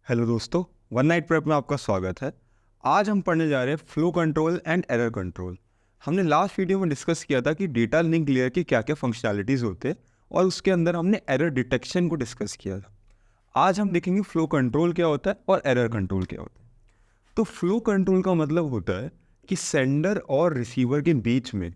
Hello दोस्तों, one night prep में आपका स्वागत है। आज हम पढ़ने जा रहे हैं flow control and error control. हमने लास्ट वीडियो में डिस्कस किया था कि डेटा लिंक लेयर के क्या क्या फंक्शनैलिटीज़ होते हैं और उसके अंदर हमने एरर डिटेक्शन को डिस्कस किया था। आज हम देखेंगे फ्लो कंट्रोल क्या होता है और एरर कंट्रोल क्या होता है। तो फ्लो कंट्रोल का मतलब होता है कि सेंडर और रिसीवर के बीच में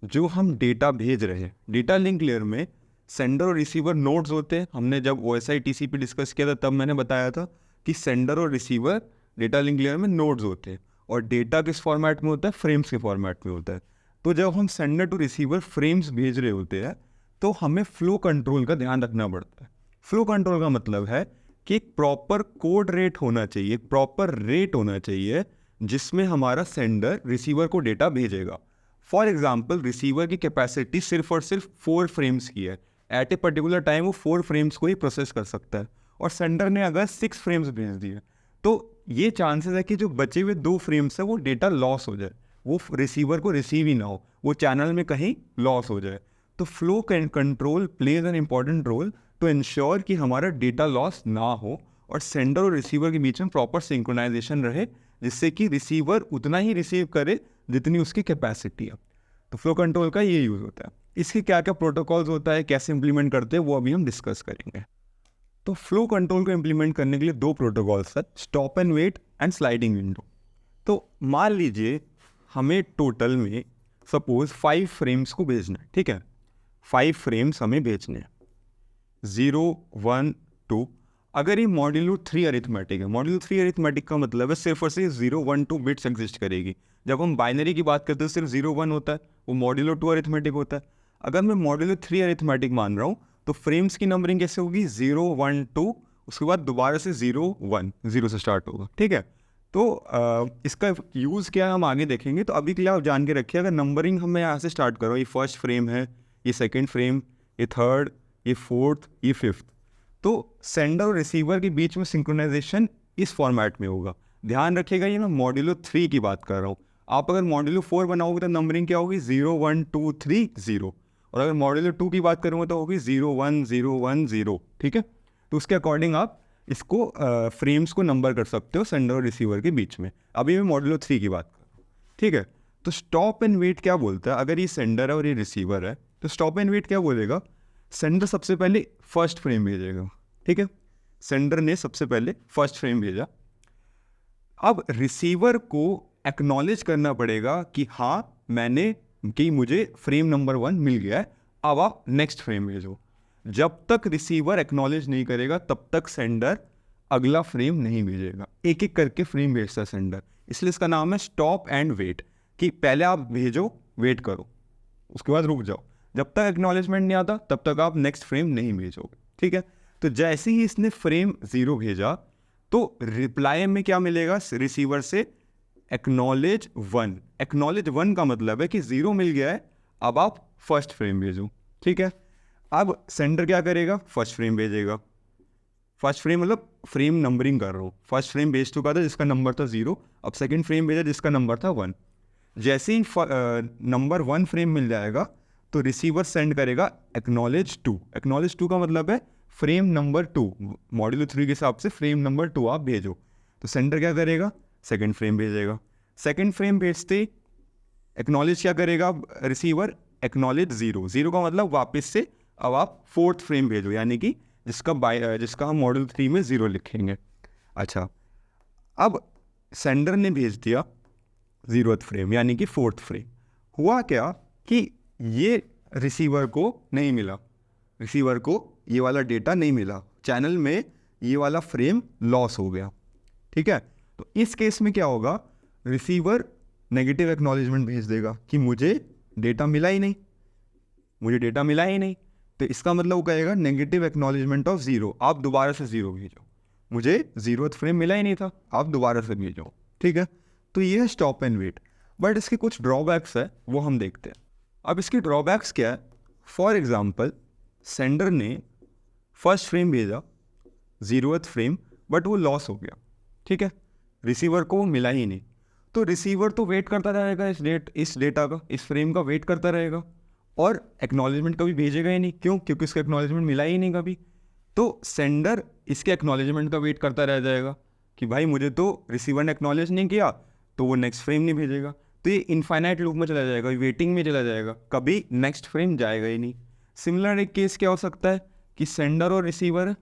जो हम डेटा भेज रहे हैं, डेटा लिंक लेयर में सेंडर और रिसीवर नोड्स होते हैं। हमने जब OSI TCP डिस्कस किया था तब मैंने बताया था कि सेंडर और रिसीवर डेटा लिंक लेयर में नोड्स होते हैं और डेटा किस फॉर्मेट में होता है, फ्रेम्स के फॉर्मेट में होता है। तो जब हम सेंडर टू रिसीवर फ्रेम्स भेज रहे होते हैं तो हमें फ्लो कंट्रोल का ध्यान रखना पड़ता है। फ्लो कंट्रोल का मतलब है कि एक प्रॉपर कोड रेट होना चाहिए, एक प्रॉपर रेट होना चाहिए जिसमें हमारा सेंडर रिसीवर को डेटा भेजेगा। फॉर एग्जाम्पल, रिसीवर की कैपेसिटी सिर्फ और सिर्फ 4 फ्रेम्स की है। एट ए पर्टिकुलर टाइम वो 4 फ्रेम्स को ही प्रोसेस कर सकता है और सेंडर ने अगर 6 फ्रेम्स भेज दिए तो ये चांसेस है कि जो बचे हुए 2 फ्रेम्स है वो डेटा लॉस हो जाए, वो रिसीवर को रिसीव ही ना हो, वो चैनल में कहीं लॉस हो जाए। तो flow control plays an important role to ensure कि हमारा डेटा लॉस ना हो और सेंडर और रिसीवर के बीच में प्रॉपर सिंक्रोनाइजेशन रहे, जिससे कि रिसीवर उतना ही रिसीव करे जितनी उसकी कैपेसिटी है। तो फ्लो कंट्रोल का ये यूज़ होता है। इसके क्या क्या प्रोटोकॉल्स होता है, कैसे इंप्लीमेंट करते हैं, वो अभी हम डिस्कस करेंगे। तो फ्लो कंट्रोल को इंप्लीमेंट करने के लिए 2 प्रोटोकॉल्स है, stop and wait and sliding window. तो मान लीजिए हमें टोटल में सपोज 5 फ्रेम्स को भेजना है, ठीक है। 5 फ्रेम्स हमें भेजने हैं, 0, 1, 2। अगर ये मॉड्यूलो 3 अरिथमेटिक है, मॉड्यूलो 3 अरिथमेटिक का मतलब है सिर्फ और सिर्फ 0, 1, 2 बिट्स एग्जिस्ट करेगी। जब हम बाइनरी की बात करते हैं सिर्फ 0, 1 होता है, वो मॉड्यूलो 2 अरिथमेटिक होता है। अगर मैं मॉड्यूलो 3 अरिथमेटिक मान रहा हूँ तो फ्रेम्स की नंबरिंग कैसे होगी, 0, 1, 2, उसके बाद दोबारा से 0, 1, 0 से स्टार्ट होगा, ठीक है। तो इसका यूज़ क्या है हम आगे देखेंगे। तो अभी के लिए आप जान के रखिए, अगर नंबरिंग हम यहाँ से स्टार्ट करो, ये फर्स्ट फ्रेम है, ये सेकेंड फ्रेम, ये थर्ड, ये फोर्थ, ये फिफ्थ, तो सेंडर और रिसीवर के बीच में सिंक्रोनाइजेशन इस फॉर्मेट में होगा। ध्यान रखिएगा ये मैं मॉड्यूलो 3 की बात कर रहा हूँ। आप अगर मॉड्यूलो 4 बनाओगे तो नंबरिंग क्या होगी, 0, 1, 2, 3, 0। और अगर मॉड्यूलो 2 की बात करूँगा तो होगी 0, 1, 0, 1, 0, ठीक है। तो उसके अकॉर्डिंग आप इसको फ्रेम्स को नंबर कर सकते हो सेंडर और रिसीवर के बीच में। अभी मैं मॉड्यूलो 3 की बात कर रहा हूँ, ठीक है। तो स्टॉप एंड वेट क्या बोलता है, अगर ये सेंडर है और ये रिसीवर है तो स्टॉप एंड वेट क्या बोलेगा, सेंडर सबसे पहले फर्स्ट फ्रेम भेजेगा, ठीक है। सेंडर ने सबसे पहले फर्स्ट फ्रेम भेजा। अब रिसीवर को एक्नॉलेज करना पड़ेगा कि हाँ मुझे फ्रेम नंबर 1 मिल गया है, अब आप नेक्स्ट फ्रेम भेजो। जब तक रिसीवर एक्नॉलेज नहीं करेगा तब तक सेंडर अगला फ्रेम नहीं भेजेगा। एक एक करके फ्रेम भेजता है सेंडर, इसलिए इसका नाम है स्टॉप एंड वेट, कि पहले आप भेजो, वेट करो, उसके बाद रुक जाओ। जब तक एक्नॉलेजमेंट नहीं आता तब तक आप नेक्स्ट फ्रेम नहीं भेजोगे, ठीक है। तो जैसे ही इसने फ्रेम 0 भेजा तो रिप्लाई में क्या मिलेगा रिसीवर से, एक्नॉलेज 1। एक्नॉलेज 1 का मतलब है कि 0 मिल गया है, अब आप फर्स्ट फ्रेम भेजो, ठीक है। अब सेंडर क्या करेगा, फर्स्ट फ्रेम भेजेगा। फर्स्ट फ्रेम मतलब फ्रेम नंबरिंग कर रहा हूँ, फर्स्ट फ्रेम भेज चुका था जिसका नंबर था 0, अब सेकेंड फ्रेम भेजा जिसका नंबर था 1। जैसे ही नंबर 1 फ्रेम मिल जाएगा तो रिसीवर सेंड करेगा एक्नॉलेज 2। एक्नॉलेज 2 का मतलब है फ्रेम नंबर 2, मॉड्यूलो 3 के हिसाब से फ्रेम नंबर 2 आप भेजो। तो सेंडर क्या करेगा, सेकंड फ्रेम भेजेगा। सेकंड फ्रेम भेजते एक्नॉलेज क्या करेगा रिसीवर, एक्नॉलेज 0। 0 का मतलब वापस से अब आप फोर्थ फ्रेम भेजो, यानी कि जिसका हम मॉड्यूलो 3 में 0 लिखेंगे। अच्छा, अब सेंडर ने भेज दिया 0th फ्रेम यानी कि फोर्थ फ्रेम। हुआ क्या कि ये रिसीवर को नहीं मिला, रिसीवर को ये वाला डेटा नहीं मिला, चैनल में ये वाला फ्रेम लॉस हो गया, ठीक है। तो इस केस में क्या होगा, रिसीवर नेगेटिव एक्नॉलेजमेंट भेज देगा कि मुझे डेटा मिला ही नहीं, मुझे डेटा मिला ही नहीं। तो इसका मतलब वो कहेगा नेगेटिव एक्नॉलेजमेंट ऑफ 0, आप दोबारा से 0 भेजो, मुझे 0th फ्रेम मिला ही नहीं था, आप दोबारा से भेजो, ठीक है। तो ये है स्टॉप एंड वेट। बट इसके कुछ ड्रॉबैक्स है, वो हम देखते हैं। अब इसके ड्रॉबैक्स क्या है, फॉर एग्जांपल सेंडर ने फर्स्ट फ्रेम भेजा 0th फ्रेम, बट वो लॉस हो गया, ठीक है, रिसीवर को वो मिला ही नहीं। तो रिसीवर तो वेट करता रहेगा इस डेटा का, इस फ्रेम का वेट करता रहेगा और एक्नॉलेजमेंट कभी भेजेगा ही नहीं। क्यों, क्योंकि उसका एक्नॉलेजमेंट मिला ही नहीं कभी। तो सेंडर इसके एक्नॉलेजमेंट का वेट करता रह जाएगा कि भाई मुझे तो रिसीवर ने एक्नॉलेज नहीं किया, तो वो नेक्स्ट फ्रेम नहीं भेजेगा। तो ये इनफाइनाइट लूप में चला जाएगा, वेटिंग में चला जाएगा, कभी नेक्स्ट फ्रेम जाएगा ही नहीं। सिमिलर एक केस क्या हो सकता है कि सेंडर और रिसीवर,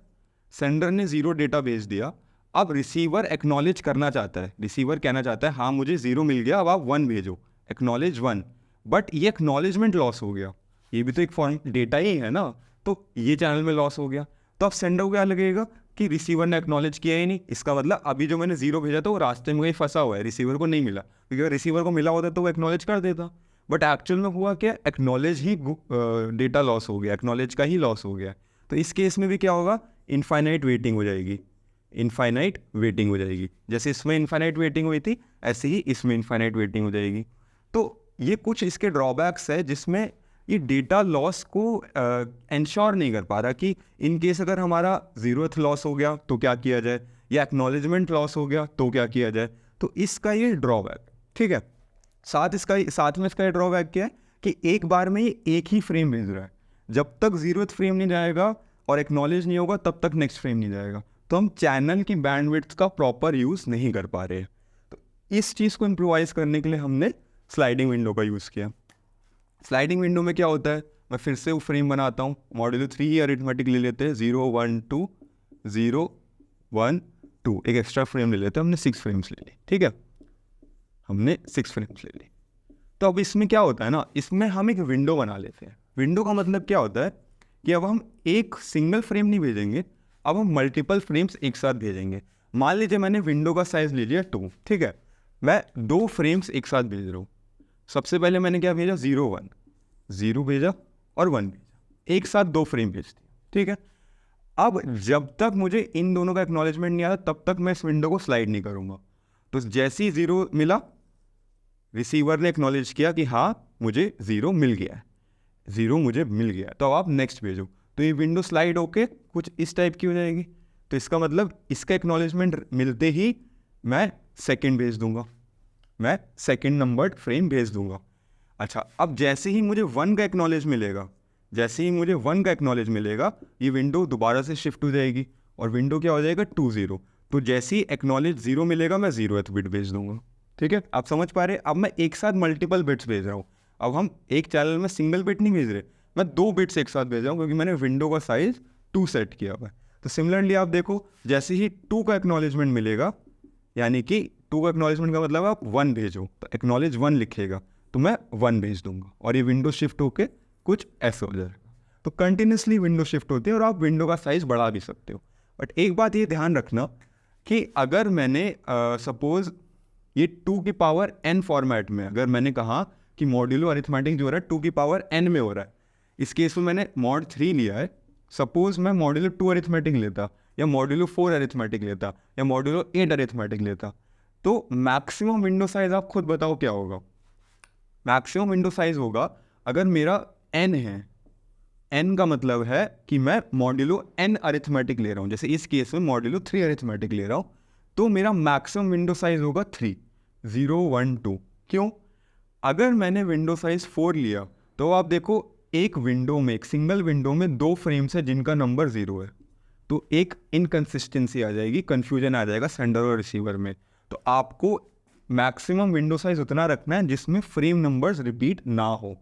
सेंडर ने 0 डेटा भेज दिया, अब रिसीवर एक्नॉलेज करना चाहता है, रिसीवर कहना चाहता है हाँ मुझे 0 मिल गया, अब आप 1 भेजो, एक्नॉलेज 1, बट ये एक्नॉलेजमेंट लॉस हो गया, ये भी तो एक फॉर्म डेटा ही है ना, तो ये चैनल में लॉस हो गया। तो अब सेंडर को क्या लगेगा कि रिसीवर ने एक्नॉलेज किया ही नहीं, इसका मतलब अभी जो मैंने 0 भेजा था वो रास्ते में कहीं फंसा हुआ है, रिसीवर को नहीं मिला, क्योंकि अगर रिसीवर को मिला होता तो वो एक्नॉलेज कर देता, बट एक्चुअल में हुआ क्या, एक्नॉलेज ही डेटा लॉस हो गया, एक्नॉलेज का ही लॉस हो गया। तो इस केस में भी क्या होगा, इनफाइनाइट वेटिंग हो जाएगी, इनफाइनाइट वेटिंग हो जाएगी। जैसे इसमें इनफाइनाइट वेटिंग हुई थी, ऐसे ही इसमें इनफाइनाइट वेटिंग हो जाएगी। तो ये कुछ इसके ड्रॉबैक्स है जिसमें ये डेटा लॉस को इंश्योर नहीं कर पा रहा कि इन केस अगर हमारा 0th लॉस हो गया तो क्या किया जाए, या एक्नॉलेजमेंट लॉस हो गया तो क्या किया जाए। तो इसका ये ड्रॉबैक, ठीक है। साथ में इसका ये ड्रॉबैक क्या है कि एक बार में ये एक ही फ्रेम भेज रहा है, जब तक 0th फ्रेम नहीं जाएगा और एक्नॉलेज नहीं होगा तब तक नेक्स्ट फ्रेम नहीं जाएगा, तो हम चैनल की बैंडविड्थ का प्रॉपर यूज़ नहीं कर पा रहे। तो इस चीज़ को इम्प्रोवाइज़ करने के लिए हमने स्लाइडिंग विंडो का यूज़ किया। स्लाइडिंग विंडो में क्या होता है, मैं फिर से वो फ्रेम बनाता हूँ, मॉड्यूलो 3 ही अरिथमेटिक ले लेते हैं, 0 1 2 0 1 2, एक एक्स्ट्रा फ्रेम ले लेते हैं, हमने 6 फ्रेम्स ले ली, ठीक है, हमने 6 फ्रेम्स ले ली। तो अब इसमें क्या होता है ना, इसमें हम एक विंडो बना लेते हैं। विंडो का मतलब क्या होता है कि अब हम एक सिंगल फ्रेम नहीं भेजेंगे, अब हम मल्टीपल फ्रेम्स एक साथ भेजेंगे। मान लीजिए मैंने विंडो का साइज़ ले लिया 2, ठीक है, मैं 2 फ्रेम्स एक साथ भेज रहा हूँ। सबसे पहले मैंने क्या भेजा, 0 1 0 भेजा और 1 भेजा, एक साथ 2 फ्रेम भेज दिए, ठीक है। अब जब तक मुझे इन दोनों का एक्नॉलेजमेंट नहीं आता तब तक मैं इस विंडो को स्लाइड नहीं करूँगा। तो जैसे ही 0 मिला, रिसीवर ने एक्नॉलेज किया कि हाँ मुझे 0 मिल गया है, 0 मुझे मिल गया, तो अब आप नेक्स्ट भेजो, तो ये विंडो स्लाइड होके कुछ इस टाइप की हो जाएगी। तो इसका मतलब इसका एक्नॉलेजमेंट मिलते ही मैं सेकंड भेज दूंगा, मैं सेकंड नंबर्ड फ्रेम भेज दूंगा। अच्छा, अब जैसे ही मुझे 1 का एक्नॉलेज मिलेगा, जैसे ही मुझे 1 का एक्नॉलेज मिलेगा, ये विंडो दोबारा से शिफ्ट हो जाएगी और विंडो क्या हो जाएगा 2 0। तो जैसे ही एक्नॉलेज 0 मिलेगा मैं 0th बिट भेज दूंगा, ठीक है। आप समझ पा रहे, अब मैं एक साथ मल्टीपल बिट्स भेज रहा हूँ। अब हम एक चैनल में सिंगल बिट नहीं भेज रहे, मैं 2 बिट्स एक साथ भेज रहा हूँ क्योंकि मैंने विंडो का साइज 2 सेट किया हुआ है। तो सिमिलरली आप देखो, जैसे ही 2 का एक्नॉलेजमेंट मिलेगा, यानी कि 2 का एक्नॉलेजमेंट का मतलब आप 1 भेजो, तो एक्नॉलेज 1 लिखेगा तो मैं 1 भेज दूंगा और ये विंडो शिफ्ट होके कुछ ऐसे हो जाएगा। तो कंटिन्यूसली विंडो शिफ्ट होती है और आप विंडो का साइज बढ़ा भी सकते हो। बट एक बात ये ध्यान रखना कि अगर मैंने सपोज ये 2 की पावर n फॉर्मेट में, अगर मैंने कहा कि मॉड्यूलो अरिथमेटिक जो हो रहा है 2 की पावर n में हो रहा है, इस केस में मैंने मॉड 3 लिया है, सपोज मैं मॉड्यूलो 2 अरिथमेटिक लेता या मॉड्यूलो 4 अरिथमेटिक लेता या मॉड्यूलो 8 अरिथमेटिक लेता, तो मैक्सिमम विंडो साइज आप खुद बताओ क्या होगा। मैक्सिमम विंडो साइज होगा, अगर मेरा n है, n का मतलब है कि मैं मॉड्यूलो n अरिथमेटिक ले रहा हूँ, जैसे इस केस में मॉड्यूलो 3 अरिथमेटिक ले रहा हूँ, तो मेरा मैक्सिमम विंडो साइज होगा 3 0 1 2। क्यों? अगर मैंने विंडो साइज 4 लिया तो आप देखो एक विंडो में, एक सिंगल विंडो में 2 फ्रेम्स है जिनका नंबर 0 है, तो एक इनकन्सिस्टेंसी आ जाएगी, कन्फ्यूजन आ जाएगा सेंडर और रिसीवर में। तो आपको मैक्सिमम विंडो साइज उतना रखना है जिसमें फ्रेम नंबर्स रिपीट ना हो।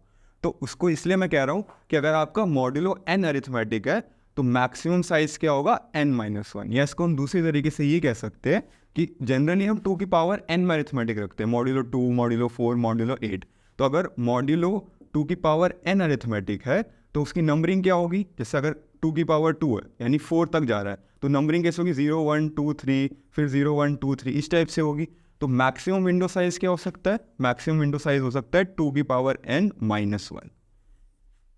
तो उसको इसलिए मैं कह रहा हूँ कि अगर आपका मॉड्यूलो n अरिथमेटिक है तो मैक्सिमम साइज क्या होगा n-1, या इसको हम दूसरी तरीके से ये कह सकते हैं कि जनरली हम 2 की पावर n में अरिथमेटिक रखते हैं, मॉड्यूलो 2 मॉड्यूलो 4 मॉड्यूलो 8। तो अगर मॉड्यूलो 2 की पावर n अरिथमेटिक है तो उसकी नंबरिंग क्या होगी, जैसे अगर 2 की पावर 2 है यानी 4 तक जा रहा है तो नंबरिंग कैसे होगी 0 1 2 3 फिर 0 1 2 3 इस टाइप से होगी। तो मैक्सिमम विंडो साइज क्या हो सकता है, मैक्सिमम विंडो साइज हो सकता है 2 की पावर n-1,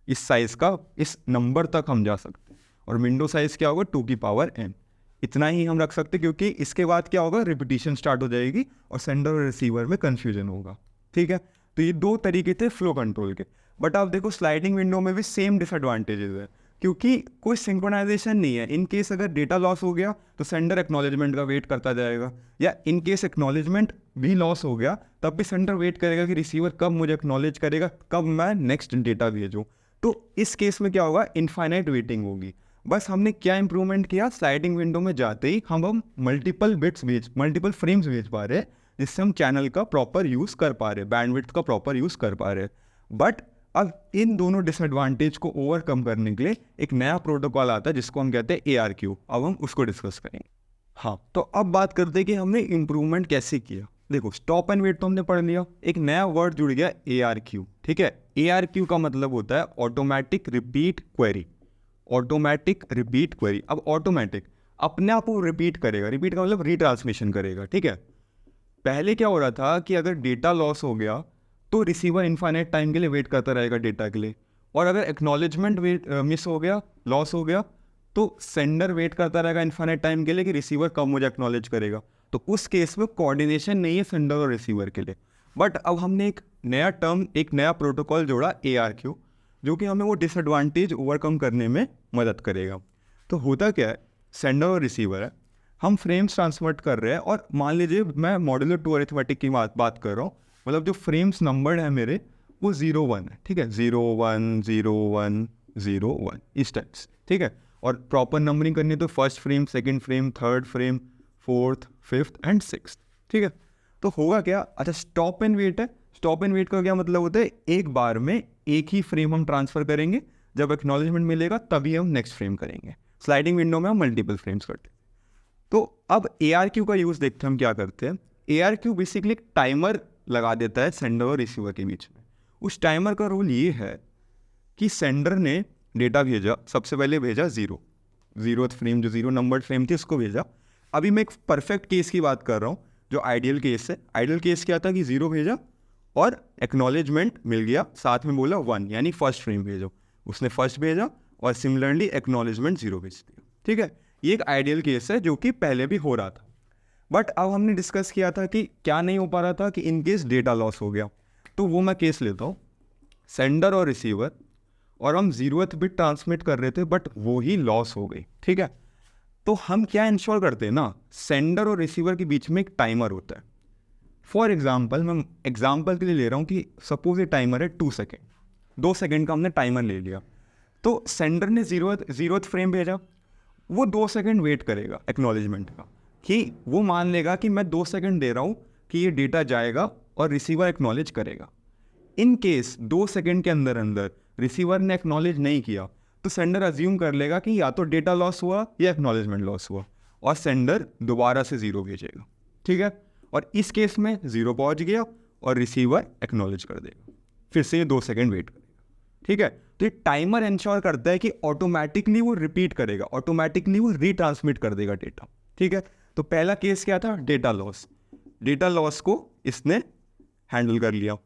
इस साइज का, इस नंबर तक हम जा सकते हैं। और विंडो साइज क्या होगा 2 की पावर n, इतना ही हम रख सकते हैं क्योंकि इसके बाद क्या होगा, रिपीटिशन स्टार्ट हो जाएगी और सेंडर और रिसीवर में कन्फ्यूजन होगा, ठीक है। तो ये 2 तरीके थे फ्लो कंट्रोल के। बट आप देखो स्लाइडिंग विंडो में भी सेम डिसएडवांटेजेस है क्योंकि कोई सिंक्रोनाइजेशन नहीं है। इन केस अगर डेटा लॉस हो गया तो सेंडर एक्नॉलेजमेंट का वेट करता जाएगा, या इन केस एक्नॉलेजमेंट भी लॉस हो गया तब भी सेंडर वेट करेगा कि रिसीवर कब मुझे एक्नॉलेज करेगा, कब मैं नेक्स्ट डेटा भेजूँ। तो इस केस में क्या होगा, इनफाइनाइट वेटिंग होगी। बस हमने क्या इंप्रूवमेंट किया, स्लाइडिंग विंडो में जाते ही हम मल्टीपल फ्रेम्स भेज पा रहे हैं, जिससे हम चैनल का प्रॉपर यूज़ कर पा रहे हैं, बैंडविड्थ का प्रॉपर यूज़ कर पा रहे हैं। बट अब इन दोनों डिसएडवांटेज को ओवरकम करने के लिए एक नया प्रोटोकॉल आता है जिसको हम कहते हैं ARQ। अब हम उसको डिस्कस करेंगे। हाँ, तो अब बात करते हैं कि हमने इम्प्रूवमेंट कैसे किया। देखो, स्टॉप एंड वेट तो हमने पढ़ लिया, एक नया वर्ड जुड़ गया ARQ। ठीक है, ARQ का मतलब होता है automatic repeat query. Automatic repeat query, अब ऑटोमेटिक अपने आप वो रिपीट करेगा, रिपीट का मतलब रीट्रांसमिशन करेगा। ठीक है, पहले क्या हो रहा था कि अगर डेटा लॉस हो गया तो रिसीवर इनफाइनाइट टाइम के लिए वेट करता रहेगा डेटा के लिए, और अगर एक्नॉलेजमेंट मिस हो गया, लॉस हो गया, तो सेंडर वेट करता रहेगा इनफाइनाइट टाइम के लिए कि रिसीवर कब मुझे एक्नॉलेज करेगा। तो उस केस में कोऑर्डिनेशन नहीं है सेंडर और रिसीवर के लिए। बट अब हमने एक नया प्रोटोकॉल जोड़ा ARQ, जो कि हमें वो डिसएडवांटेज ओवरकम करने में मदद करेगा। तो होता क्या है, सेंडर और रिसीवर है, हम फ्रेम्स ट्रांसमिट कर रहे हैं, और मान लीजिए मैं मॉड्यूलर 2 अरिथमेटिक की बात कर रहा हूँ, मतलब जो फ्रेम्स नंबर्ड है मेरे वो 0-1 है। ठीक है, 0-1 0-1 0-1 इस टाइप से। ठीक है, और प्रॉपर नंबरिंग करनी है तो first frame, second frame, third frame, fourth, fifth and sixth. ठीक है, तो होगा क्या, अच्छा स्टॉप एंड वेट है। स्टॉप एंड वेट का क्या मतलब होता है, एक बार में एक ही फ्रेम हम ट्रांसफर करेंगे, जब एक्नॉलेजमेंट मिलेगा तभी हम नेक्स्ट फ्रेम करेंगे। स्लाइडिंग विंडो में हम मल्टीपल फ्रेम्स करते हैं। तो अब ARQ का यूज़ देखते हैं हम क्या करते हैं। ARQ बेसिकली एक टाइमर लगा देता है सेंडर और रिसीवर के बीच में। उस टाइमर का रोल ये है कि सेंडर ने डेटा भेजा, सबसे पहले भेजा 0th फ्रेम, जो 0 नंबर्ड फ्रेम थी उसको भेजा। अभी मैं एक परफेक्ट केस की बात कर रहा हूँ, जो आइडियल केस है। आइडियल केस क्या था कि 0 भेजा और एक्नॉलेजमेंट मिल गया, साथ में बोला 1, यानी फर्स्ट फ्रेम भेजो। उसने फर्स्ट भेजा और सिमिलरली एक्नॉलेजमेंट 0 भेज दिया। ठीक है, ये एक आइडियल केस है जो कि पहले भी हो रहा था। बट अब हमने डिस्कस किया था कि क्या नहीं हो पा रहा था, कि इन केस डेटा लॉस हो गया। तो वो मैं केस लेता हूँ, सेंडर और रिसीवर, और हम 0th बिट ट्रांसमिट कर रहे थे बट वो ही लॉस हो गई। ठीक है, तो हम क्या इंश्योर करते हैं ना, सेंडर और रिसीवर के बीच में एक टाइमर होता है। फॉर एग्जाम्पल, मैं एग्जाम्पल के लिए ले रहा हूँ कि सपोज ये टाइमर है 2 सेकेंड, 2 सेकेंड का हमने टाइमर ले लिया। तो सेंडर ने 0th फ्रेम भेजा, वो 2 सेकेंड वेट करेगा एक्नॉलेजमेंट का, कि वो मान लेगा कि मैं 2 सेकेंड दे रहा हूँ कि ये डेटा जाएगा और रिसीवर एक्नॉलेज करेगा। इन केस 2 सेकेंड के अंदर अंदर रिसीवर ने एक्नॉलेज नहीं किया, तो सेंडर अज्यूम कर लेगा कि या तो डेटा लॉस हुआ या एक्नॉलेजमेंट लॉस हुआ, और सेंडर दोबारा से 0 भेजेगा। ठीक है, और इस केस में 0 पहुंच गया और रिसीवर एक्नॉलेज कर देगा, फिर से 2 सेकेंड वेट करेगा। ठीक है, तो ये टाइमर इंश्योर करता है कि ऑटोमेटिकली वो रिपीट करेगा, ऑटोमेटिकली वो रीट्रांसमिट कर देगा डेटा। ठीक है, तो पहला केस क्या था, डेटा लॉस। डेटा लॉस को इसने हैंडल कर लिया।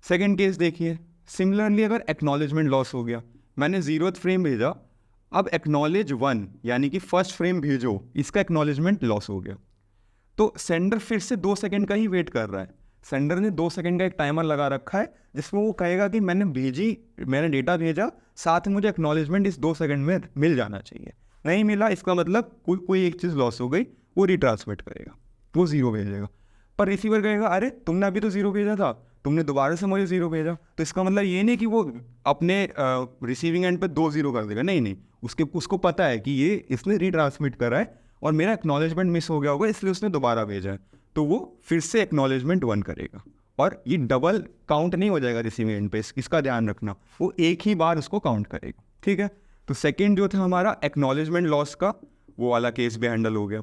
सेकेंड केस देखिए, सिमिलरली अगर एक्नॉलेजमेंट लॉस हो गया, मैंने 0th फ्रेम भेजा, अब एक्नॉलेज 1 यानी कि फर्स्ट फ्रेम भेजो, इसका एक्नॉलेजमेंट लॉस हो गया। तो सेंडर फिर से 2 सेकेंड का ही वेट कर रहा है। सेंडर ने 2 सेकेंड का एक टाइमर लगा रखा है, जिसमें वो कहेगा कि मैंने डेटा भेजा, साथ में मुझे एक्नॉलेजमेंट इस 2 सेकेंड में मिल जाना चाहिए। नहीं मिला, इसका मतलब कोई एक चीज़ लॉस हो गई, वो रिट्रांसमिट करेगा, वो 0 भेजेगा। पर रिसीवर कहेगा अरे तुमने अभी तो 0 भेजा था, तुमने दोबारा से मुझे 0 भेजा। तो इसका मतलब ये नहीं कि वो अपने रिसीविंग एंड पे 2 0 कर देगा, नहीं, उसको पता है कि ये इसने रीट्रांसमिट करा है और मेरा एक्नॉलेजमेंट मिस हो गया होगा, इसलिए उसने दोबारा भेजा है। तो वो फिर से एक्नॉलेजमेंट 1 करेगा, और ये डबल काउंट नहीं हो जाएगा रिसीविंग एंड पे, इसका ध्यान रखना, वो एक ही बार उसको काउंट करेगा। ठीक है, तो सेकेंड जो था हमारा एक्नॉलेजमेंट लॉस का, वो वाला केस भी हैंडल हो गया।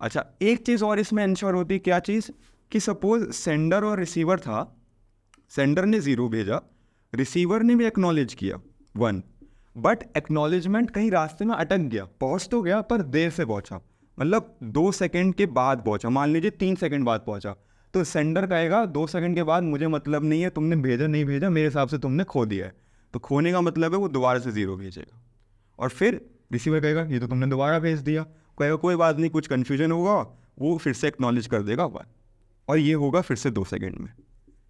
अच्छा, एक चीज़ और इसमें इंश्योर होती है, क्या चीज़, कि सपोज सेंडर और रिसीवर था, सेंडर ने 0 भेजा, रिसीवर ने भी एक्नॉलेज किया 1, बट एक्नॉलेजमेंट कहीं रास्ते में अटक गया, पहुंच तो गया पर देर से पहुंचा, मतलब 2 सेकेंड के बाद पहुंचा, मान लीजिए 3 सेकेंड बाद पहुंचा। तो सेंडर कहेगा 2 सेकेंड के बाद मुझे मतलब नहीं है, तुमने भेजा नहीं भेजा, मेरे हिसाब से तुमने खो दिया है। तो खोने का मतलब है वो दोबारा से 0 भेजेगा, और फिर रिसीवर कहेगा ये तो तुमने दोबारा भेज दिया, कहेगा कोई बात नहीं, कुछ कन्फ्यूजन होगा, वो फिर से एक्नॉलेज कर देगा 1, और ये होगा फिर से 2 सेकेंड में।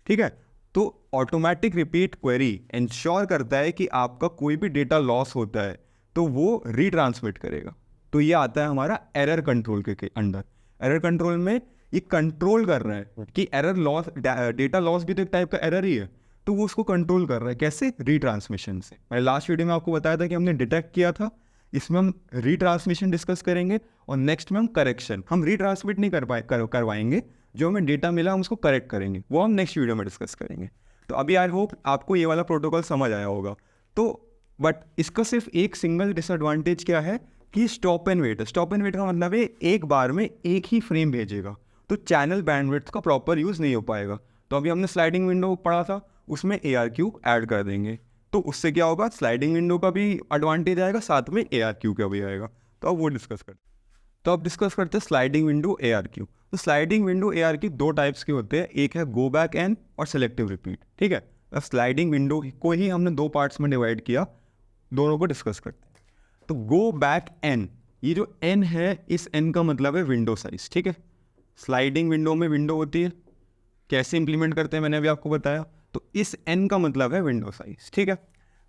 ठीक है, तो ऑटोमेटिक रिपीट क्वेरी इंश्योर करता है कि आपका कोई भी डेटा लॉस होता है तो वो रीट्रांसमिट करेगा। तो ये आता है हमारा एरर कंट्रोल के अंडर। एरर कंट्रोल में ये कंट्रोल कर रहा है कि एरर लॉस, डेटा लॉस भी तो एक टाइप का एरर ही है, तो वो उसको कंट्रोल कर रहा है। कैसे? रीट्रांसमिशन से। मैंने लास्ट वीडियो में आपको बताया था कि हमने डिटेक्ट किया था, इसमें हम रीट्रांसमिशन डिस्कस करेंगे और नेक्स्ट में हम करेक्शन, हम रीट्रांसमिट नहीं करवाएंगे, जो हमें डेटा मिला हम उसको करेक्ट करेंगे, वो हम नेक्स्ट वीडियो में डिस्कस करेंगे। तो अभी आई होप आपको ये वाला प्रोटोकॉल समझ आया होगा। तो बट इसका सिर्फ एक सिंगल डिसएडवांटेज क्या है कि स्टॉप एंड वेट है। स्टॉप एंड वेट का मतलब है एक बार में एक ही फ्रेम भेजेगा, तो चैनल बैंडविड्थ का प्रॉपर यूज़ नहीं हो पाएगा। तो अभी हमने स्लाइडिंग विंडो पढ़ा था, उसमें ARQ ऐड कर देंगे, तो उससे क्या होगा, स्लाइडिंग विंडो का भी एडवांटेज आएगा, साथ में ARQ का भी आएगा। तो अब वो डिस्कस करते हैं। तो अब डिस्कस करते हैं स्लाइडिंग विंडो ARQ। तो स्लाइडिंग विंडो ARQ दो टाइप्स के होते हैं, एक है गो बैक एन और सेलेक्टिव रिपीट। ठीक है, अब स्लाइडिंग विंडो को ही हमने दो पार्ट्स में डिवाइड किया, दोनों को डिस्कस करते हैं। तो गो बैक एन, ये जो एन है, इस एन का मतलब है विंडो साइज। ठीक है, स्लाइडिंग विंडो में विंडो होती है, कैसे इंप्लीमेंट करते हैं मैंने अभी आपको बताया। तो इस एन का मतलब है विंडो साइज। ठीक है,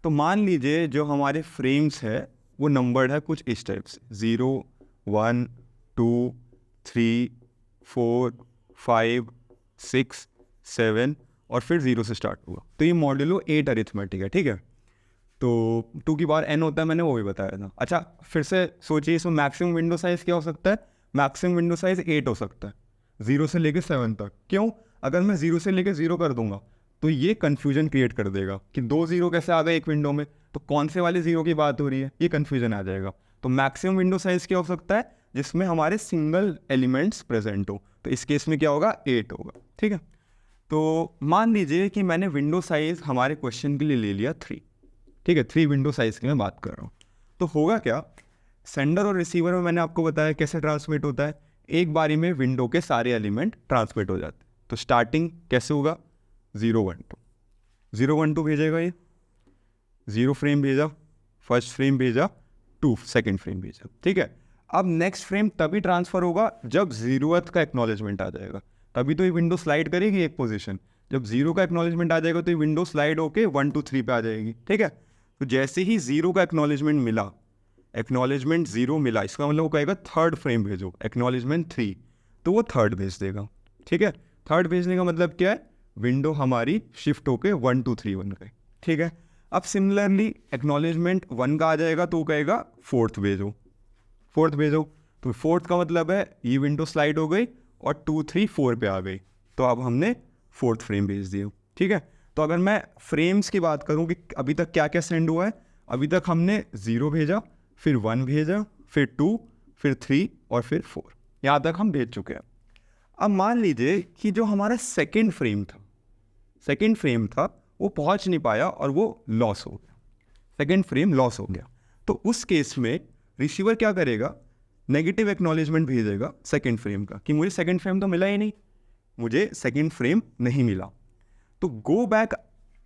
तो मान लीजिए जो हमारे फ्रेम्स है वो नंबर्ड है कुछ इस टाइप से, 0 1 2 3 4 5 6 7 और फिर 0 से स्टार्ट हुआ। तो ये मॉड्यूलो 8 अरिथमेटिक है। ठीक है, तो 2 की बार n होता है, मैंने वो भी बताया था। अच्छा, फिर से सोचिए इसमें मैक्सिमम विंडो साइज़ क्या हो सकता है। मैक्सिमम विंडो साइज़ 8 हो सकता है, 0 से लेके 7 तक। क्यों? अगर मैं 0 से लेके 0 कर दूंगा तो ये कन्फ्यूजन क्रिएट कर देगा कि 2 0 कैसे आ गए एक विंडो में, तो कौन से वाले 0 की बात हो रही है, ये कन्फ्यूजन आ जाएगा। तो मैक्सिमम विंडो साइज़ क्या हो सकता है, जिसमें हमारे सिंगल एलिमेंट्स प्रेजेंट हो। तो इस केस में क्या होगा, 8 होगा। ठीक है, तो मान लीजिए कि मैंने विंडो साइज़ हमारे क्वेश्चन के लिए ले लिया 3। ठीक है, 3 विंडो साइज़ की मैं बात कर रहा हूँ। तो होगा क्या, सेंडर और रिसीवर में मैंने आपको बताया कैसे ट्रांसमिट होता है, एक बारी में विंडो के सारे एलिमेंट ट्रांसमिट हो जाते हैं। तो स्टार्टिंग कैसे होगा, 0 1 2 भेजेगा, ये 0 फ्रेम भेजा, फर्स्ट फ्रेम भेजा, 2 सेकेंड फ्रेम भेजा। ठीक है, अब नेक्स्ट फ्रेम तभी ट्रांसफ़र होगा जब 0th का एक्नॉलेजमेंट आ जाएगा, तभी तो ये विंडो स्लाइड करेगी एक पोजीशन। जब 0 का एक्नॉलेजमेंट आ जाएगा तो ये विंडो स्लाइड होके 1 2 3 पे आ जाएगी। ठीक है, तो जैसे ही 0 का एक्नॉलेजमेंट मिला, एक्नॉलेजमेंट 0 मिला, इसका मतलब वो कहेगा थर्ड फ्रेम भेजो, एक्नॉलेजमेंट 3, तो वो थर्ड भेज देगा। ठीक है, थर्ड भेजने का मतलब क्या है, विंडो हमारी शिफ्ट होके 1 2 3 बन गई। ठीक है, अब सिमिलरली एक्नॉलेजमेंट 1 का आ जाएगा तो वो कहेगा फोर्थ भेजो, फोर्थ भेजो। तो फोर्थ का मतलब है ये विंडो स्लाइड हो गई और 2 3 4 पे आ गई, तो अब हमने फोर्थ फ्रेम भेज दिया। ठीक है, तो अगर मैं फ्रेम्स की बात करूं कि अभी तक क्या क्या सेंड हुआ है, अभी तक हमने 0 भेजा, फिर 1 भेजा, फिर 2, फिर 3 और फिर 4, यहाँ तक हम भेज चुके हैं। अब मान लीजिए कि जो हमारा सेकेंड फ्रेम था वो पहुँच नहीं पाया और वो लॉस हो गया, सेकेंड फ्रेम लॉस हो गया। तो उस केस में रिसीवर क्या करेगा, नेगेटिव एक्नॉलेजमेंट भेजेगा सेकेंड फ्रेम का कि मुझे सेकेंड फ्रेम तो मिला ही नहीं, मुझे सेकेंड फ्रेम नहीं मिला। तो गो बैक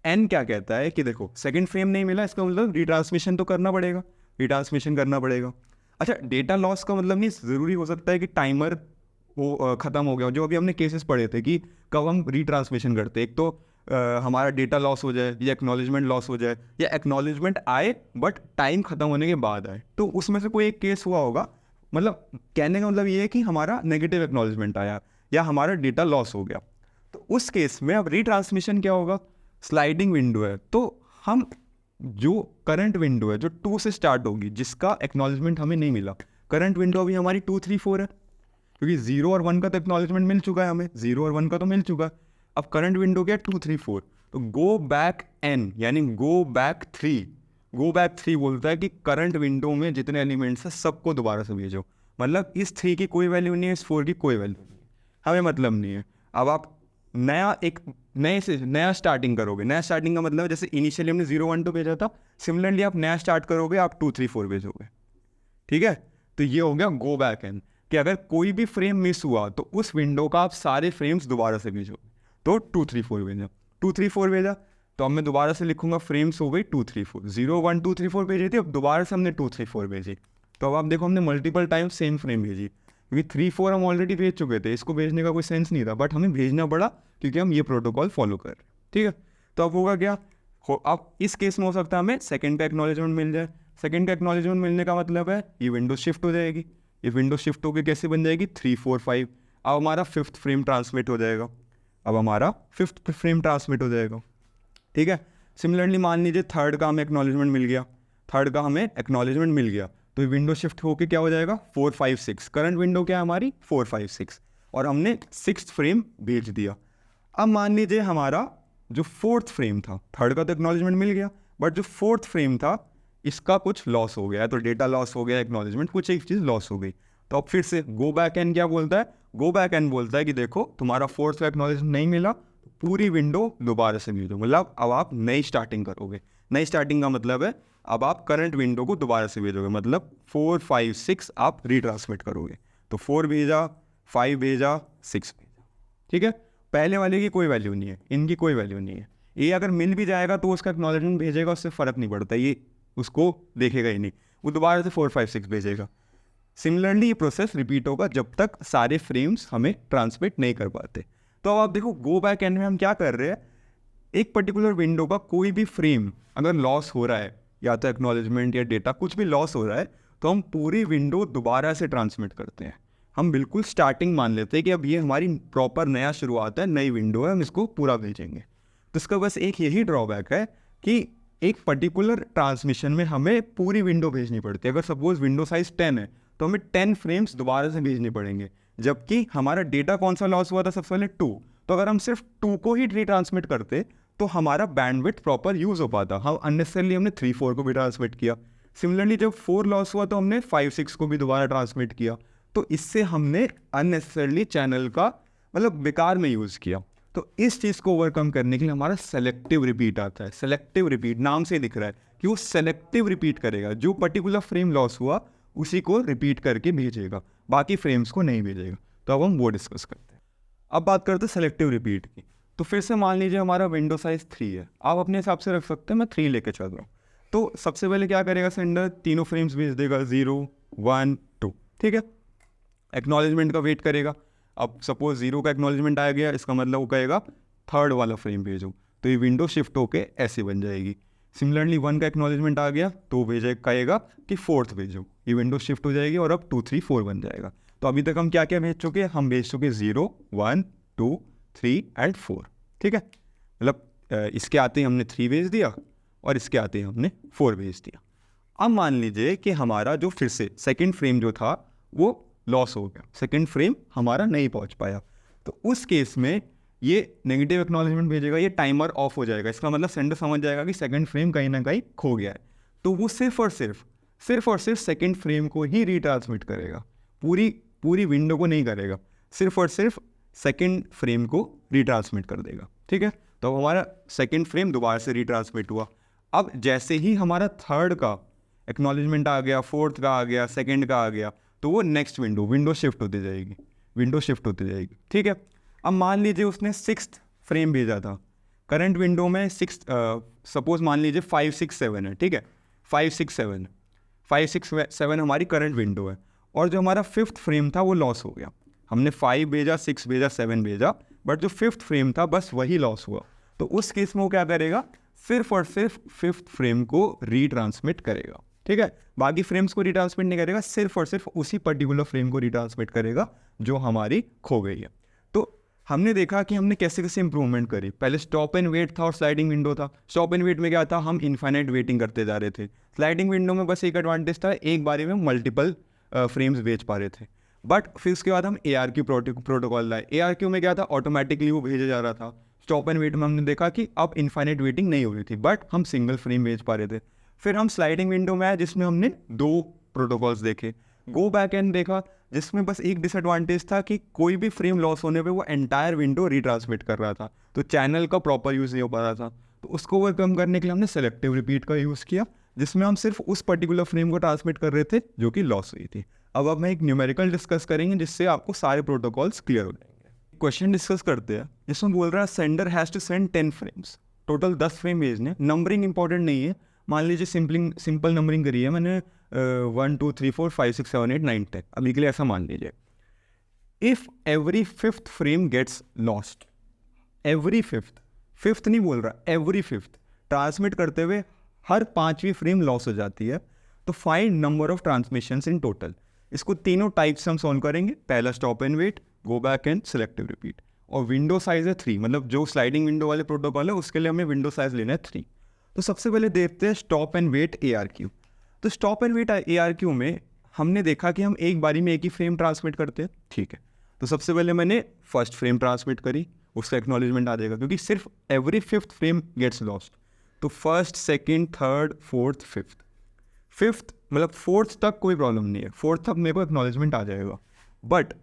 एन क्या कहता है कि देखो सेकेंड फ्रेम नहीं मिला, इसका मतलब रिट्रांसमिशन तो करना पड़ेगा, रिट्रांसमिशन करना पड़ेगा। अच्छा, डेटा लॉस का मतलब नहीं ज़रूरी हो सकता है कि टाइमर वो ख़त्म हो गया, जो अभी हमने केसेस पढ़े थे कि कब हम रिट्रांसमिशन करते, एक तो हमारा डेटा लॉस हो जाए या एक्नॉलेजमेंट लॉस हो जाए, या एक्नॉलेजमेंट आए बट टाइम ख़त्म होने के बाद आए। तो उसमें से कोई एक केस हुआ होगा, मतलब कहने का मतलब ये है कि हमारा नेगेटिव एक्नॉलेजमेंट आया या हमारा डेटा लॉस हो गया। तो उस केस में अब रिट्रांसमिशन क्या होगा, स्लाइडिंग विंडो है, तो हम जो करंट विंडो है जो 2 से स्टार्ट होगी, जिसका एक्नॉलेजमेंट हमें नहीं मिला, करंट विंडो अभी हमारी 2 3 4 है, क्योंकि 0 और 1 का तो एक्नॉलेजमेंट मिल चुका है हमें, 0 और 1 का तो मिल चुका है। अब करंट विंडो क्या है, 2 3 4। तो गो बैक एन यानी गो बैक 3 बोलता है कि करंट विंडो में जितने एलिमेंट्स हैं सबको दोबारा से भेजो। मतलब इस 3 की कोई वैल्यू नहीं है, इस 4 की कोई वैल्यू नहीं है, हमें मतलब नहीं है। अब आप नया स्टार्टिंग करोगे, नया स्टार्टिंग का मतलब जैसे इनिशियली हमने 0 1 2 भेजा था, सिमिलरली आप नया स्टार्ट करोगे, आप 2 3 4 भेजोगे। ठीक है, तो ये हो गया गो बैक एन, कि अगर कोई भी फ्रेम मिस हुआ तो उस विंडो का आप सारे फ्रेम्स दोबारा से भेजोगे। तो 2 3 4 भेजा, 2 3 4 भेजा, तो अब मैं दोबारा से लिखूंगा फ्रेम्स हो गई 2 3 4, 0 1 2 3 4 भेजी थी, अब दोबारा से हमने 2 3 4 भेजी। तो अब आप देखो हमने मल्टीपल टाइम सेम फ्रेम भेजी, क्योंकि 3 4 हम ऑलरेडी भेज चुके थे, इसको भेजने का कोई सेंस नहीं था, बट हमें भेजना पड़ा क्योंकि हम ये प्रोटोकॉल फॉलो कर रहे हैं। ठीक है, तो अब होगा क्या, अब इस केस में हो सकता है हमें सेकंड का एक्नॉलेजमेंट मिल जाए। सेकंड का एक्नॉलेजमेंट मिलने का मतलब है ये विंडो शिफ्ट हो जाएगी, ये विंडो शिफ्ट होकर कैसे बन जाएगी 3 4 5, अब हमारा फिफ्थ फ्रेम ट्रांसमिट हो जाएगा, ठीक है। सिमिलरली मान लीजिए थर्ड का हमें एक्नॉलेजमेंट मिल गया, तो ये विंडो शिफ्ट होके क्या हो जाएगा 4 5 6। करंट विंडो क्या है हमारी 4 5 6, और हमने 6th फ्रेम भेज दिया। अब मान लीजिए हमारा जो 4th फ्रेम था, थर्ड का तो एक्नॉलेजमेंट मिल गया, बट जो 4th फ्रेम था इसका कुछ लॉस हो गया, तो डेटा लॉस हो गया, एक्नॉलेजमेंट कुछ एक चीज़ लॉस हो गई। तो अब फिर से गो बैक एंड क्या बोलता है, गो बैक एंड बोलता है कि देखो तुम्हारा 4th का एक्नॉलेजमेंट नहीं मिला, पूरी विंडो दोबारा से भेजो। मतलब अब आप नई स्टार्टिंग करोगे। नई स्टार्टिंग का मतलब है अब आप करंट विंडो को दोबारा से भेजोगे, मतलब 4 5 6 आप रीट्रांसमिट करोगे। तो 4 भेजा, 5 भेजा, 6 भेजा, ठीक है। पहले वाले की कोई वैल्यू नहीं है, इनकी कोई वैल्यू नहीं है। ये अगर मिल भी जाएगा तो उसका एक्नॉलेजमेंट भेजेगा, उससे फ़र्क नहीं पड़ता, ये उसको देखेगा ही नहीं, वो दोबारा से 4 5 6 भेजेगा। सिमिलरली ये प्रोसेस रिपीट होगा जब तक सारे फ्रेम्स हमें ट्रांसमिट नहीं कर पाते। तो अब आप देखो गो बैक एंड में हम क्या कर रहे हैं, एक पर्टिकुलर विंडो का कोई भी फ्रेम अगर लॉस हो रहा है, या तो एक्नॉलेजमेंट या डेटा कुछ भी लॉस हो रहा है, तो हम पूरी विंडो दोबारा से ट्रांसमिट करते हैं। हम बिल्कुल स्टार्टिंग मान लेते हैं कि अब ये हमारी प्रॉपर नया शुरुआत है, नई विंडो है, हम इसको पूरा भेजेंगे। तो इसका बस एक यही ड्रॉबैक है कि एक पर्टिकुलर ट्रांसमिशन में हमें पूरी विंडो भेजनी पड़ती है। अगर सपोज विंडो साइज 10 है तो हमें 10 फ्रेम्स दोबारा से भेजने पड़ेंगे, जबकि हमारा डेटा कौन सा लॉस हुआ था सबसे पहले 2। तो अगर हम सिर्फ 2 को ही रीट्रांसमिट करते तो हमारा बैंडविड्थ प्रॉपर यूज़ हो पाता। हम अननेसेसरली हमने 3 4 को भी ट्रांसमिट किया। सिमिलरली जब 4 लॉस हुआ तो हमने 5 6 को भी दोबारा ट्रांसमिट किया। तो इससे हमने अननेसेसरली चैनल का मतलब बेकार में यूज़ किया। तो इस चीज़ को ओवरकम करने के लिए हमारा सेलेक्टिव रिपीट आता है। सेलेक्टिव रिपीट नाम से दिख रहा है कि वो सेलेक्टिव रिपीट करेगा, जो पर्टिकुलर फ्रेम लॉस हुआ उसी को रिपीट करके भेजेगा, बाकी फ्रेम्स को नहीं भेजेगा। तो अब हम वो डिस्कस करते हैं। अब बात करते हैं सेलेक्टिव रिपीट की। तो फिर से मान लीजिए हमारा विंडो साइज 3 है, आप अपने हिसाब से रख सकते हैं, मैं 3 लेके चल रहा हूँ। तो सबसे पहले क्या करेगा सेंडर, तीनों फ्रेम्स भेज देगा 0 1 2, ठीक है। एक्नॉलेजमेंट का वेट करेगा। अब सपोज 0 का एक्नॉलेजमेंट आ गया, इसका मतलब वो कहेगा थर्ड वाला फ्रेम भेजो, तो ये विंडो शिफ्ट होके ऐसे बन जाएगी। सिमिलरली 1 का एक्नॉलेजमेंट आ गया तो कहेगा कि 4th भेजो, ये विंडो शिफ्ट हो जाएगी और अब 2 3 4 बन जाएगा। तो अभी तक हम क्या क्या भेज चुके हैं, हम भेज चुके 0 1 2 3 एंड 4, ठीक है। मतलब इसके आते ही हमने 3 भेज दिया और इसके आते ही हमने 4 भेज दिया। अब मान लीजिए कि हमारा जो फिर से सेकेंड फ्रेम जो था वो लॉस हो गया, सेकेंड फ्रेम हमारा नहीं पहुंच पाया। तो उस केस में ये नेगेटिव एक्नॉलेजमेंट भेजेगा, ये टाइमर ऑफ हो जाएगा। इसका मतलब सेंडर समझ जाएगा कि सेकंड फ्रेम कहीं ना कहीं खो गया है। तो वो सिर्फ और सिर्फ सेकंड फ्रेम को ही रीट्रांसमिट करेगा, पूरी विंडो को नहीं करेगा, सिर्फ और सिर्फ सेकंड फ्रेम को रीट्रांसमिट कर देगा, ठीक है। तो हमारा सेकंड फ्रेम दोबारा से रीट्रांसमिट हुआ। अब जैसे ही हमारा थर्ड का एक्नॉलेजमेंट आ गया, 4th का आ गया, सेकंड का आ गया, तो वो नेक्स्ट विंडो शिफ्ट होती जाएगी, ठीक है। अब मान लीजिए उसने 6th फ्रेम भेजा था, करंट विंडो में 6 सपोज मान लीजिए 5 6 7 है, ठीक है। 5 6 7 हमारी करंट विंडो है, और जो हमारा 5th फ्रेम था वो लॉस हो गया। हमने 5 भेजा, 6 भेजा, 7 भेजा, बट जो 5th फ्रेम था बस वही लॉस हुआ। तो उस केस में वो क्या करेगा, सिर्फ और सिर्फ 5th फ्रेम को रीट्रांसमिट करेगा, ठीक है। बाकी फ्रेम्स को रीट्रांसमिट नहीं करेगा, सिर्फ और सिर्फ उसी पर्टिकुलर फ्रेम को रीट्रांसमिट करेगा जो हमारी खो गई है। तो हमने देखा कि हमने कैसे कैसे इंप्रूवमेंट करी। पहले स्टॉप एंड वेट था और स्लाइडिंग विंडो था। स्टॉप एंड वेट में क्या था, हम इनफाइनाइट वेटिंग करते जा रहे थे। स्लाइडिंग विंडो में बस एक एडवांटेज था, एक बारी में मल्टीपल फ्रेम्स भेज पा रहे थे। बट फिर उसके बाद हम ARQ प्रोटोकॉल लाए। ARQ में क्या था, ऑटोमेटिकली वो भेजा जा रहा था। स्टॉप एंड वेट में हमने देखा कि अब इनफाइनाइट वेटिंग नहीं हो रही थी, बट हम सिंगल फ्रेम भेज पा रहे थे। फिर हम स्लाइडिंग विंडो में आए जिसमें हमने 2 प्रोटोकॉल्स देखे। गो बैक एंड देखा जिसमें बस एक डिसएडवांटेज था कि कोई भी फ्रेम लॉस होने पे वो एंटायर विंडो रीट्रांसमिट कर रहा था, तो चैनल का प्रॉपर यूज़ नहीं हो पा रहा था। तो उसको ओवरकम करने के लिए हमने सेलेक्टिव रिपीट का यूज़ किया, जिसमें हम सिर्फ उस पर्टिकुलर फ्रेम को ट्रांसमिट कर रहे थे जो कि लॉस हुई थी। अब मैं एक न्यूमेरिकल डिस्कस करेंगे जिससे आपको सारे प्रोटोकॉल्स क्लियर हो जाएंगे। क्वेश्चन डिस्कस करते हैं, इसमें बोल रहा है sender has to send 10 frames, total 10 frame भेजने। नंबरिंग इंपॉर्टेंट नहीं है, मान लीजिए सिंपल नंबरिंग करी है मैंने 1 2 3 4 5 6 7 8 9 10, अभी के लिए ऐसा मान लीजिए। If every 5th frame gets lost, every fifth नहीं बोल रहा, एवरी 5th ट्रांसमिट करते हुए हर 5वीं फ्रेम लॉस हो जाती है, तो find number of transmissions in total. इसको तीनों टाइप्स हम सॉल्व करेंगे। पहला stop and wait, go back and selective repeat, और विंडो साइज है 3, मतलब जो स्लाइडिंग विंडो वाले प्रोटोकॉल है उसके लिए हमें विंडो साइज लेना है 3। तो सबसे पहले देखते हैं स्टॉप एंड वेट ARQ। तो स्टॉप एंड वेट ARQ में हमने देखा कि हम एक बारी में एक ही फ्रेम ट्रांसमिट करते हैं, ठीक है। तो सबसे पहले मैंने फर्स्ट फ्रेम ट्रांसमिट करी, उसका एक्नॉलेजमेंट आ जाएगा क्योंकि सिर्फ every fifth frame gets lost. तो first, second, third, fourth, fifth मतलब फोर्थ तक कोई प्रॉब्लम नहीं है, फोर्थ तक मेरे को एक्नॉलेजमेंट आ जाएगा। बट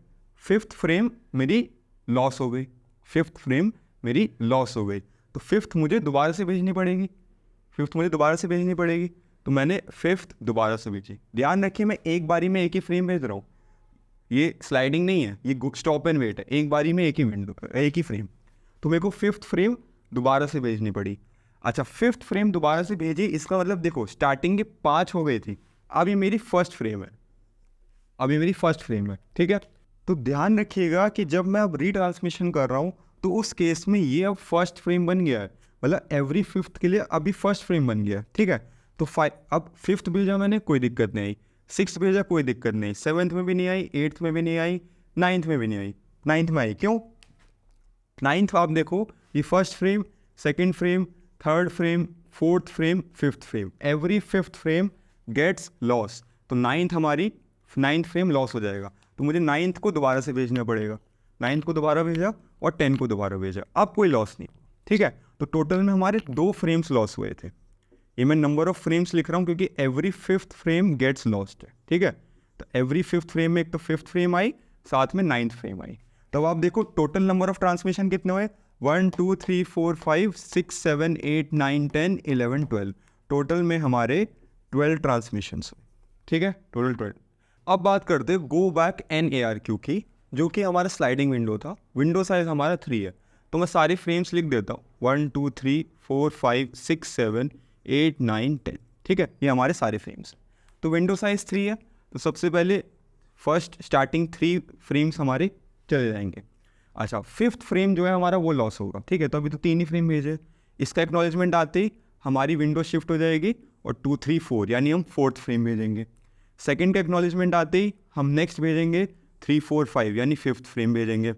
फिफ्थ फ्रेम मेरी लॉस हो गई, फिफ्थ फ्रेम मेरी लॉस हो गई, तो फिफ्थ मुझे दोबारा से भेजनी पड़ेगी, तो मैंने फिफ्थ दोबारा से भेजी। ध्यान रखिए मैं एक बारी में एक ही फ्रेम भेज रहा हूँ, ये स्लाइडिंग नहीं है, ये स्टॉप एंड वेट है, एक बारी में एक ही फ्रेम। तो मेरे को फिफ्थ फ्रेम दोबारा से भेजनी पड़ी। अच्छा, फिफ्थ फ्रेम दोबारा से भेजी, इसका मतलब देखो स्टार्टिंग के 5 हो गई थी, अब ये मेरी फर्स्ट फ्रेम है, ठीक है। तो ध्यान रखिएगा कि जब मैं अब रीट्रांसमिशन कर रहा हूँ तो उस केस में ये अब फर्स्ट फ्रेम बन गया है, मतलब एवरी फिफ्थ के लिए अभी फर्स्ट फ्रेम बन गया है, ठीक है। तो अब फिफ्थ भेजा मैंने, कोई दिक्कत नहीं आई, सिक्स भेजा, कोई दिक्कत नहीं, सेवन्थ में भी नहीं आई, एट्थ में भी नहीं आई, नाइन्थ में भी नहीं आई, नाइन्थ में आई। क्यों? नाइन्थ आप देखो, ये first frame, second frame, third frame, fourth frame, fifth frame, every fifth frame gets loss. तो नाइन्थ फ्रेम लॉस हो जाएगा, तो मुझे नाइन्थ को दोबारा से भेजना पड़ेगा। नाइन्थ को दोबारा भेजा और 10 को दोबारा भेजा, अब कोई लॉस नहीं, ठीक है। तो टोटल में हमारे 2 फ्रेम्स लॉस हुए थे। ये मैं नंबर ऑफ फ्रेम्स लिख रहा हूँ क्योंकि every fifth frame gets lost है, ठीक है। तो एवरी फिफ्थ फ्रेम में एक तो फिफ्थ फ्रेम आई, साथ में 9th फ्रेम आई। तब आप देखो टोटल नंबर ऑफ ट्रांसमिशन कितने हुए, 1 2 3 4 5 6 7 8 9 10 11 12। टोटल में हमारे 12 ट्रांसमिशंस हुए, ठीक है, टोटल 12। अब बात करते हैं गो बैक NARQ की, जो कि हमारा स्लाइडिंग विंडो था। विंडो साइज हमारा 3 है, तो मैं सारे फ्रेम्स लिख देता हूँ, 1 2 3 4 5 6 7 8 9 10, ठीक है, ये हमारे सारे फ्रेम्स। तो विंडो साइज 3 है, तो सबसे पहले फर्स्ट स्टार्टिंग 3 फ्रेम्स हमारे चले जाएंगे। अच्छा, फिफ्थ फ्रेम जो है हमारा वो लॉस होगा, ठीक है। तो अभी तो 3 ही फ्रेम भेजे, इसका एक्नॉलेजमेंट आते ही हमारी विंडो शिफ्ट हो जाएगी और 2 3 4 यानी हम फोर्थ फ्रेम भेजेंगे। सेकेंड का एक्नॉलेजमेंट आते ही हम नेक्स्ट भेजेंगे 3 4 5 यानी फिफ्थ फ्रेम भेजेंगे।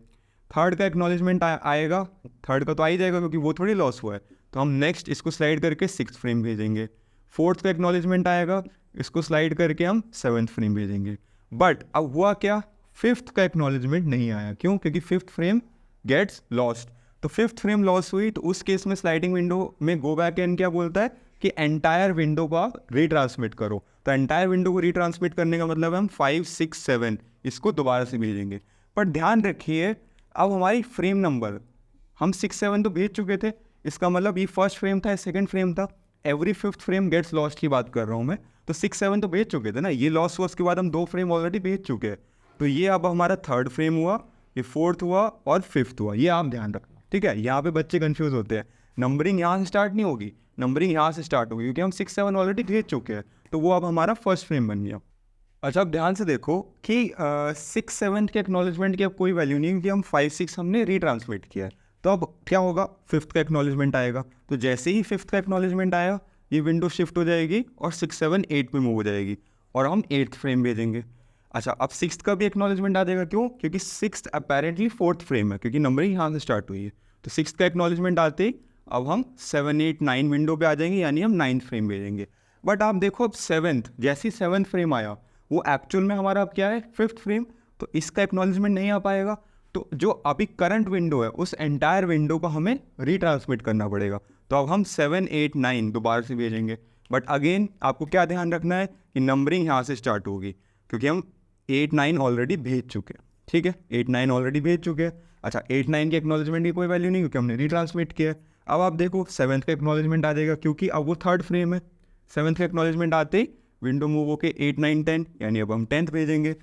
थर्ड का एक्नॉलेजमेंट आएगा, थर्ड का तो आ ही जाएगा क्योंकि वो थोड़ी लॉस हुआ है, तो हम नेक्स्ट इसको स्लाइड करके 6th फ्रेम भेजेंगे। फोर्थ का एक्नॉलेजमेंट आएगा, इसको स्लाइड करके हम 7th फ्रेम भेजेंगे। बट अब हुआ क्या, फिफ्थ का एक्नॉलेजमेंट नहीं आया। क्यों? क्योंकि फिफ्थ फ्रेम गेट्स लॉस्ट। तो फिफ्थ फ्रेम लॉस हुई, तो उस केस में स्लाइडिंग विंडो में गो बैक एन क्या बोलता है कि एंटायर विंडो को आप रीट्रांसमिट करो। तो एंटायर विंडो को रीट्रांसमिट करने का मतलब हम 5 6 7 इसको दोबारा से भेजेंगे। पर ध्यान रखिए, अब हमारी फ्रेम नंबर हम 6 7 तो भेज चुके थे, इसका मतलब ये फर्स्ट फ्रेम था, सेकंड फ्रेम था, every fifth frame gets lost की बात कर रहा हूँ मैं। तो 6 7 तो भेज चुके थे ना, ये लॉस हुआ, उसके बाद हम 2 फ्रेम ऑलरेडी भेज चुके हैं। तो ये अब हमारा थर्ड फ्रेम हुआ, ये फोर्थ हुआ और फिफ्थ हुआ, ये आप ध्यान रखना, ठीक है। यहाँ पे बच्चे कंफ्यूज होते हैं, नंबरिंग यहाँ से स्टार्ट नहीं होगी, नंबरिंग यहाँ से स्टार्ट होगी, क्योंकि हम 6 7 ऑलरेडी भेज चुके हैं, तो वो अब हमारा फर्स्ट फ्रेम बन गया। अच्छा, अब ध्यान से देखो कि 6 7 के एक्नॉलेजमेंट की अब कोई वैल्यू नहीं, क्योंकि हम 5 6 हमने रीट्रांसमिट किया है। तो अब क्या होगा, फिफ्थ का एक्नॉलेजमेंट आएगा। तो जैसे ही फिफ्थ का एक्नॉलेजमेंट आया, ये विंडो शिफ्ट हो जाएगी और 6 7 8 में मूव हो जाएगी और हम 8th फ्रेम भेजेंगे। अच्छा, अब 6th का भी एक्नॉलेजमेंट आ जाएगा। क्यों? क्योंकि 6th अपेरेंटली 4th फ्रेम है, क्योंकि नंबरिंग यहाँ से स्टार्ट हुई है। तो 6th का एक्नॉलेजमेंट आते ही अब हम 7 8 9 विंडो पे आ जाएंगे, यानी हम 9th फ्रेम भेजेंगे। बट आप देखो, अब 7th, जैसे ही 7th फ्रेम आया, वो एक्चुअल में हमारा अब क्या है, 5th फ्रेम, तो इसका एक्नॉलेजमेंट नहीं आ पाएगा। तो जो अभी करंट विंडो है, उस एंटायर विंडो को हमें रीट्रांसमिट करना पड़ेगा। तो अब हम 7 8 9 दोबारा से भेजेंगे। बट अगेन आपको क्या ध्यान रखना है कि नंबरिंग यहाँ से स्टार्ट होगी, क्योंकि हम 8 9 ऑलरेडी भेज चुके हैं, ठीक है, 8 9 ऑलरेडी भेज चुके हैं। अच्छा, 8 9 के एक्नॉलेजमेंट की कोई वैल्यू नहीं, क्योंकि हमने रीट्रांसमिट किया है। अब आप देखो 7th का एक्नॉलेजमेंट आ जाएगा, क्योंकि अब वो थर्ड फ्रेम है। 7th का एक्नॉलेजमेंट आते ही विंडो मूव होके 8 9 10, यानी अब हम 10th भेजेंगे।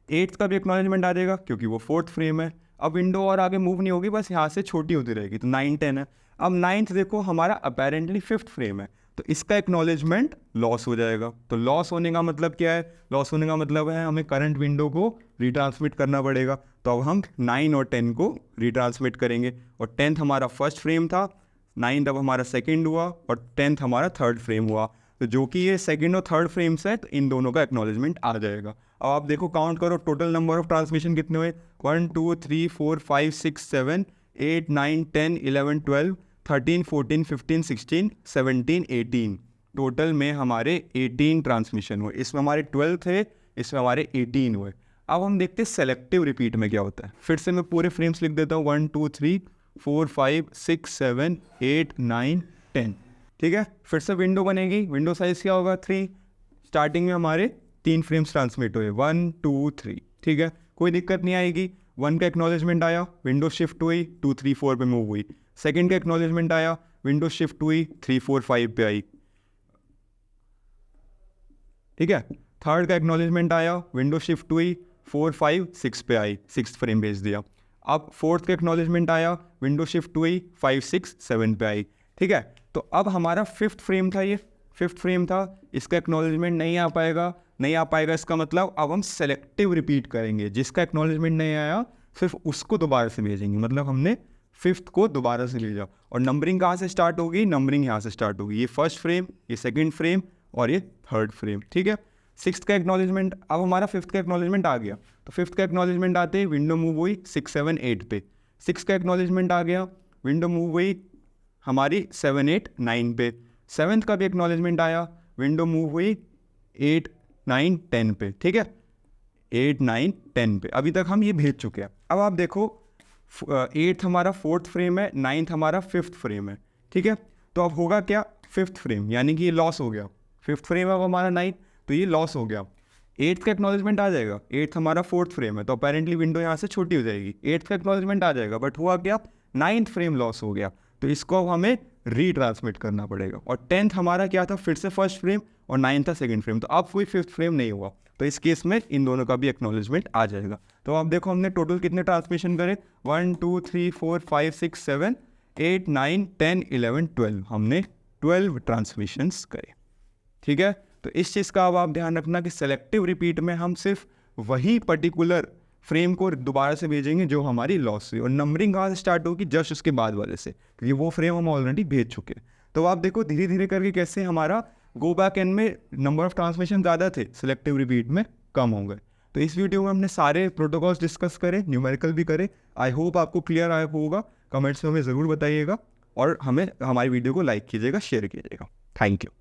8th का भी एक्नॉलेजमेंट आ जाएगा, क्योंकि वो 4th फ्रेम है। अब विंडो और आगे मूव नहीं होगी, बस यहाँ से छोटी होती रहेगी, तो 9 10 है। अब 9th देखो, हमारा अपेरेंटली 5th फ्रेम है, तो इसका एक्नॉलेजमेंट लॉस हो जाएगा। तो लॉस होने का मतलब क्या है, लॉस होने का मतलब है हमें करंट विंडो को रीट्रांसमिट करना पड़ेगा। तो अब हम 9 और 10 को रीट्रांसमिट करेंगे, और 10th हमारा फर्स्ट फ्रेम था, 9th अब हमारा सेकेंड हुआ और 10th हमारा थर्ड फ्रेम हुआ। तो जो कि ये सेकेंड और थर्ड फ्रेम्स है, तो इन दोनों का एक्नॉलेजमेंट आ जाएगा। अब आप देखो, काउंट करो, टोटल नंबर ऑफ ट्रांसमिशन कितने हुए, 1 2 3 4 5 6 7 8 9 10 11 12 13 14 15 16 17 18। टोटल में हमारे 18 ट्रांसमिशन हुए, इसमें हमारे 12 थे, इसमें हमारे 18 हुए। अब हम देखते हैं सेलेक्टिव रिपीट में क्या होता है। फिर से मैं पूरे फ्रेम्स लिख देता हूँ, 1 2 3 4 5 6 7 8 9 10। ठीक है, फिर से विंडो बनेगी, विंडो साइज क्या होगा 3। स्टार्टिंग में हमारे 3 फ्रेम्स ट्रांसमिट हुए, 1 2 3। ठीक है, कोई दिक्कत नहीं आएगी। 1 का एक्नॉलेजमेंट आया, विंडो शिफ्ट हुई, 2 3 4 पे मूव हुई। सेकंड का एक्नॉलेजमेंट आया, विंडो शिफ्ट हुई, 3 4 5 पे आई। ठीक है, थर्ड का एक्नॉलेजमेंट आया, विंडो शिफ्ट हुई, 4 5 6 पे आई, 6th फ्रेम भेज दिया। अब फोर्थ का एक्नॉलेजमेंट आया, विंडो शिफ्ट हुई, 5 6 7 पे आई। ठीक है, तो अब हमारा 5th फ्रेम था, ये 5th फ्रेम था, इसका एक्नॉलेजमेंट नहीं आ पाएगा। इसका मतलब अब हम सेलेक्टिव रिपीट करेंगे, जिसका एक्नॉलेजमेंट नहीं आया सिर्फ उसको दोबारा से भेजेंगे। मतलब हमने 5th को दोबारा से भेजा। और नंबरिंग कहाँ से स्टार्ट होगी? नंबरिंग यहाँ से स्टार्ट होगी। ये फर्स्ट फ्रेम, ये सेकंड फ्रेम और ये थर्ड फ्रेम। ठीक है, 6th का एक्नॉलेजमेंट, अब हमारा 5th का एक्नॉलेजमेंट आ गया, तो 5th का एक्नॉलेजमेंट आते ही विंडो मूव हुई 6 7 8 पे। 6 का एक्नॉलेजमेंट आ गया, विंडो मूव हुई हमारी 7 8 9 पे। 7th का भी एक्नॉलेजमेंट आया, विंडो मूव हुई 8 9 10 पे। ठीक है, 8 9 10 पे। अभी तक हम ये भेज चुके हैं। अब आप देखो 8th हमारा 4th फ्रेम है, 9th हमारा 5th फ्रेम है। ठीक है, तो अब होगा क्या? 5th फ्रेम, यानी कि ये लॉस हो गया। 5th फ्रेम है वो हमारा 9th, तो ये लॉस हो गया। 8th का एक्नॉलेजमेंट आ जाएगा, 8th हमारा 4th फ्रेम है, तो अपेरेंटली विंडो यहाँ से छोटी हो जाएगी। 8th का एक्नॉलेजमेंट आ जाएगा, बट हुआ क्या? 9th फ्रेम लॉस हो गया, तो इसको अब हमें रीट्रांसमिट करना पड़ेगा। और 10th हमारा क्या था? फिर से फर्स्ट फ्रेम, और 9th था सेकंड फ्रेम, तो अब कोई 5th फ्रेम नहीं हुआ, तो इस केस में इन दोनों का भी एक्नॉलेजमेंट आ जाएगा। तो आप देखो हमने टोटल कितने ट्रांसमिशन करे? 1 2 3 4 5 6 7 8 9 10 11 12। हमने 12 ट्रांसमिशंस करे। ठीक है, तो इस चीज़ का अब आप ध्यान रखना कि सेलेक्टिव रिपीट में हम सिर्फ वही पर्टिकुलर फ्रेम को दोबारा से भेजेंगे जो हमारी लॉस हुई। और नंबरिंग कहाँ से स्टार्ट होगी? जस्ट उसके बाद वाले से, क्योंकि वो फ्रेम हम ऑलरेडी भेज चुके हैं। तो आप देखो धीरे धीरे करके कैसे हमारा गो बैक एंड में नंबर ऑफ ट्रांसमिशन ज़्यादा थे, सेलेक्टिव रिपीट में कम हो गए। तो इस वीडियो में हमने सारे प्रोटोकॉल्स डिस्कस करे, न्यूमेरिकल भी करे। आई होप आपको क्लियर आया होगा। कमेंट्स में हमें ज़रूर बताइएगा और हमें हमारी वीडियो को लाइक कीजिएगा, शेयर कीजिएगा। Thank you.